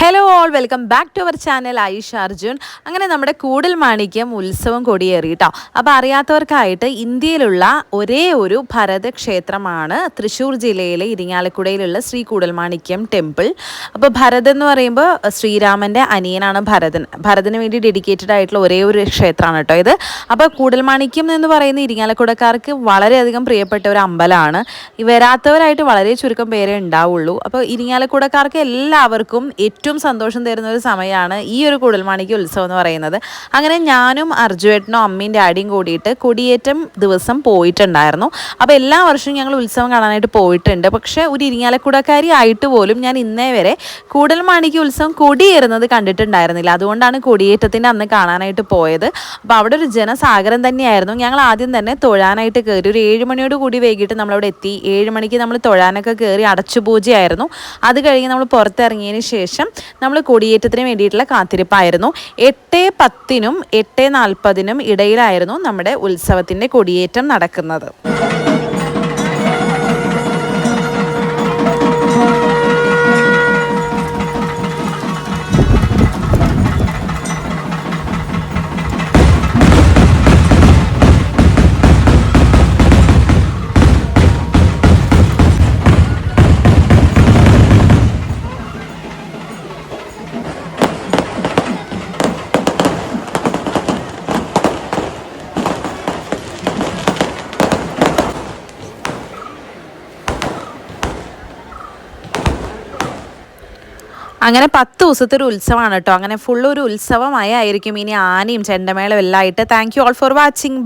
Hello all welcome back to our channel Ayesha Arjun. അങ്ങനെ നമ്മുടെ കൂടൽമാണിക്യം ഉത്സവം കൊടിയേറി കേട്ടോ. അപ്പോൾ അറിയാത്തവർക്കായിട്ട് ഇന്ത്യയിലുള്ള ഒരേ ഒരു ഭരത ക്ഷേത്രമാണ് തൃശ്ശൂർ ജില്ലയിലെ ഇരിങ്ങാലക്കുടയിലുള്ള ശ്രീ കൂടൽമാണിക്യം ടെമ്പിൾ. അപ്പോൾ ഭരതൻ എന്ന് പറയുമ്പോൾ ശ്രീരാമൻ്റെ അനിയനാണ് ഭരതന് വേണ്ടി ഡെഡിക്കേറ്റഡ് ആയിട്ടുള്ള ഒരേ ഒരു ക്ഷേത്രമാണ് കേട്ടോ ഇത്. അപ്പോൾ കൂടൽമാണിക്യം എന്ന് പറയുന്ന ഇരിങ്ങാലക്കുടക്കാർക്ക് വളരെയധികം പ്രിയപ്പെട്ട ഒരു അമ്പലമാണ്. വരാത്തവരായിട്ട് വളരെ ചുരുക്കം പേരേ ഉണ്ടാവുള്ളൂ. അപ്പോൾ ഇരിങ്ങാലക്കുടക്കാർക്ക് എല്ലാവർക്കും ഏറ്റവും സന്തോഷം തരുന്ന ഒരു സമയമാണ് ഈ ഒരു കൂടൽമാണിക്യം ഉത്സവം എന്ന് പറയുന്നത്. അങ്ങനെ ഞാനും അർജുവേട്ടനും അമ്മയും ഡാഡിയും കൂടിയിട്ട് കൊടിയേറ്റം ദിവസം പോയിട്ടുണ്ടായിരുന്നു. അപ്പോൾ എല്ലാ വർഷവും ഞങ്ങൾ ഉത്സവം കാണാനായിട്ട് പോയിട്ടുണ്ട്. പക്ഷേ ഒരു ഇരിങ്ങാലക്കുടക്കാരി ആയിട്ട് പോലും ഞാൻ ഇന്നേ വരെ കൂടൽമാണിക്യം ഉത്സവം കൊടിയേറുന്നത് കണ്ടിട്ടുണ്ടായിരുന്നില്ല. അതുകൊണ്ടാണ് കൊടിയേറ്റത്തിൻ്റെ അന്ന് കാണാനായിട്ട് പോയത്. അപ്പോൾ അവിടെ ഒരു ജനസാഗരം തന്നെയായിരുന്നു. ഞങ്ങൾ ആദ്യം തന്നെ തൊഴാനായിട്ട് കയറി. ഒരു 7 മണിയോട് കൂടി വൈകിട്ട് നമ്മളവിടെ എത്തി. 7 മണിക്ക് നമ്മൾ തൊഴാനൊക്കെ കയറി. അടച്ചുപൂജയായിരുന്നു. അത് കഴിഞ്ഞ് നമ്മൾ പുറത്തിറങ്ങിയതിന് ശേഷം നമ്മൾ കൊടിയേറ്റത്തിന് വേണ്ടിയിട്ടുള്ള കാത്തിരിപ്പായിരുന്നു. 8:10-നും 8:40-നും ഇടയിലായിരുന്നു നമ്മുടെ ഉത്സവത്തിൻ്റെ കൊടിയേറ്റം നടക്കുന്നത്. അങ്ങനെ 10 ദിവസത്തെ ഒരു ഉത്സവമാണ് കേട്ടോ. അങ്ങനെ ഫുൾ ഒരു ഉത്സവമായി ആയിരിക്കും. ഇനി ആനയും ചെണ്ടമേളവും എല്ലാം ആയിട്ട്. Thank you all for watching.